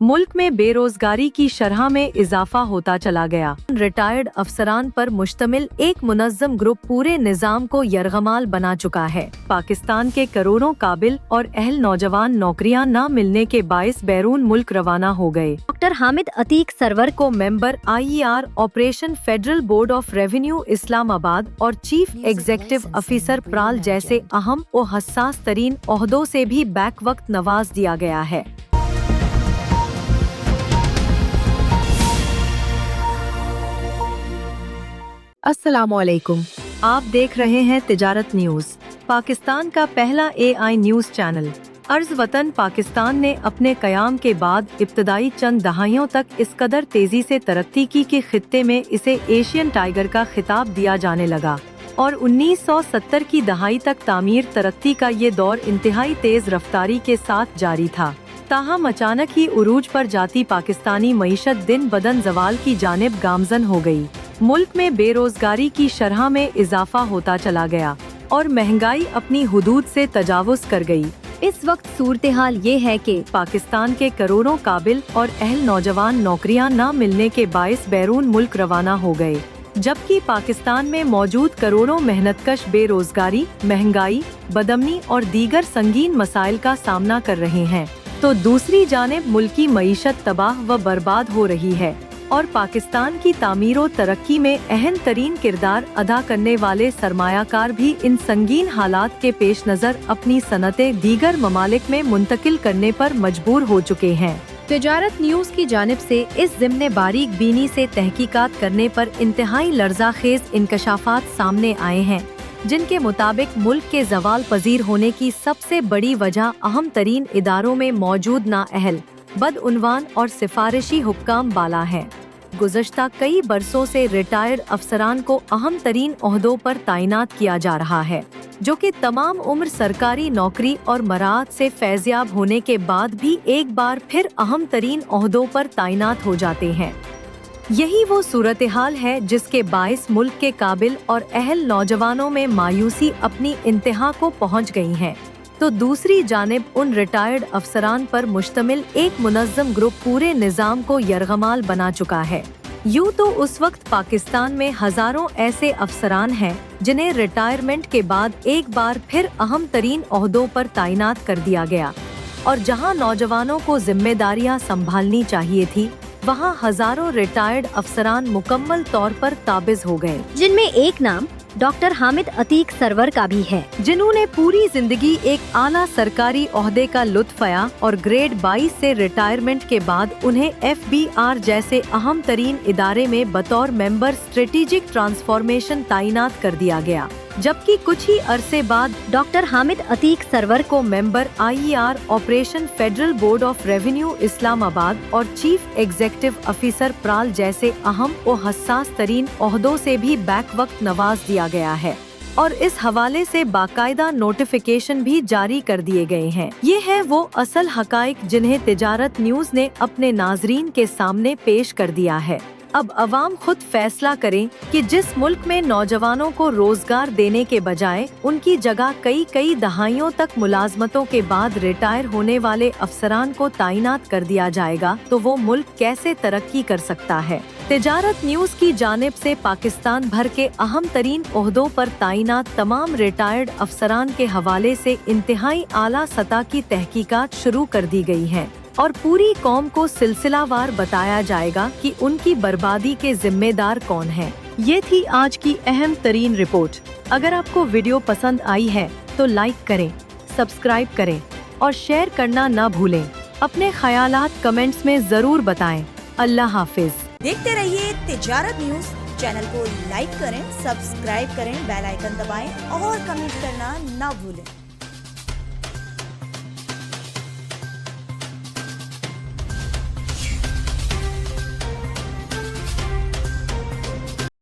मुल्क में बेरोजगारी की शरह में इजाफा होता चला गया। रिटायर्ड अफसरान पर मुश्तमिल एक मुनज़्ज़म ग्रुप पूरे निज़ाम को यरगमाल बना चुका है। पाकिस्तान के करोड़ों काबिल और अहल नौजवान नौकरियां न मिलने के बाइस बैरून मुल्क रवाना हो गए। डॉक्टर हामिद अतीक सरवर को member IER operation federal board of revenue Islamabad और चीफ एग्जीक्यूटिव ऑफिसर प्राल जैसे अहम और हसास तरीन ओहदों से भी बैक वक्त नवाज दिया गया है। अस्सलामुअलैकुम, आप देख रहे हैं तिजारत न्यूज, पाकिस्तान का पहला AI न्यूज चैनल। अर्ज वतन पाकिस्तान ने अपने कयाम के बाद इब्तदाई चंद दहाइयों तक इस कदर तेजी से तरक्की की कि खित्ते में इसे एशियन टाइगर का खिताब दिया जाने लगा और 1970 की दहाई तक तामीर तरक्की का ये दौर इंतहाई तेज रफ्तारी के साथ जारी था। ताहम अचानक ही उरूज पर जाती पाकिस्तानी मईशत दिन बदन जवाल की जानिब गामजन हो गई। मुल्क में बेरोजगारी की शरह में इजाफा होता चला गया और महंगाई अपनी हुदूद से तजावुज कर गई। इस वक्त सूरत हाल ये है कि पाकिस्तान के करोड़ों काबिल और अहल नौजवान नौकरियां न मिलने के बाइस बैरून मुल्क रवाना हो गए, जबकि पाकिस्तान में मौजूद करोड़ों मेहनतकश बेरोजगारी, महंगाई, बदअमनी और दीगर संगीन मसाइल का सामना कर रहे हैं, तो दूसरी जानिब मुल्की मईशत तबाह व बर्बाद हो रही है और पाकिस्तान की तामीर और तरक्की में अहम तरीन किरदार अदा करने वाले सरमायाकार भी इन संगीन हालात के पेश नज़र अपनी सनतें दीगर ममालिक में मुंतकिल करने पर मजबूर हो चुके हैं। तिजारत न्यूज की जानिब से इस ज़िम्ने बारीक बीनी से तहकीकात करने पर इंतहाई लर्ज़ाखेज इंकशाफात सामने आए हैं, जिनके मुताबिक मुल्क के जवाल पजीर होने की सबसे बड़ी वजह अहम तरीन इदारों में मौजूद नाअहल, बदउनवान और सिफारिशी हुक्काम बाला हैं। गुज़श्ता कई बरसों से रिटायर्ड अफसरान को अहम तरीन ओहदों पर तैनात किया जा रहा है, जो कि तमाम उम्र सरकारी नौकरी और मराहत से फैज़याब होने के बाद भी एक बार फिर अहम तरीन ओहदों पर तैनात हो जाते हैं। यही वो सूरत हाल है जिसके बाइस मुल्क के काबिल और अहल नौजवानों में मायूसी अपनी इंतहा को पहुँच गई है, तो दूसरी जानिब उन रिटायर्ड अफसरान पर मुश्तमिल एक मुनज़्ज़म ग्रुप पूरे निज़ाम को यरगमाल बना चुका है। यूँ तो उस वक्त पाकिस्तान में हजारों ऐसे अफसरान हैं जिन्हें रिटायरमेंट के बाद एक बार फिर अहम तरीन ओहदों पर तैनात कर दिया गया, और जहां नौजवानों को जिम्मेदारियां संभालनी चाहिए थी, वहां हजारों रिटायर्ड अफसरान मुकम्मल तौर पर काबिज हो गए, जिनमें एक नाम डॉक्टर हामिद अतीक सरवर का भी है, जिन्होंने पूरी जिंदगी एक आला सरकारी ओहदे का लुत्फ आया और ग्रेड 22 से रिटायरमेंट के बाद उन्हें FBR जैसे अहम तरीन इदारे में बतौर मेंबर स्ट्रेटेजिक ट्रांसफॉर्मेशन तैनात कर दिया गया, जबकि कुछ ही अरसे बाद डॉक्टर हामिद अतीक सरवर को member IER operation federal board of revenue Islamabad और चीफ एग्जीक्यूटिव ऑफिसर प्राल जैसे अहम और हसास तरीन ओहदों से भी बैक वक्त नवाज दिया गया है और इस हवाले से बाकायदा नोटिफिकेशन भी जारी कर दिए गए हैं। ये है वो असल हकाइक जिन्हें तिजारत न्यूज ने अपने नाजरीन के सामने पेश कर दिया है। अब अवाम खुद फैसला करें कि जिस मुल्क में नौजवानों को रोजगार देने के बजाय उनकी जगह कई दहाइयों तक मुलाजमतों के बाद रिटायर होने वाले अफसरान को तैनात कर दिया जाएगा, तो वो मुल्क कैसे तरक्की कर सकता है। तिजारत न्यूज की जानिब से पाकिस्तान भर के अहम तरीन ओहदों पर तैनात तमाम रिटायर्ड अफसरान के हवाले से इंतहाई आला सतह की तहकीकात शुरू कर दी गई है और पूरी कौम को सिलसिलावार बताया जाएगा कि उनकी बर्बादी के जिम्मेदार कौन हैं। ये थी आज की अहम तरीन रिपोर्ट। अगर आपको वीडियो पसंद आई है तो लाइक करें, सब्सक्राइब करें और शेयर करना न भूलें। अपने ख्यालात कमेंट्स में जरूर बताएं। अल्लाह हाफिज। देखते रहिए तिजारत न्यूज। चैनल को लाइक करें, सब्सक्राइब करें, बेल आइकन दबाएं और कमेंट करना न भूलें।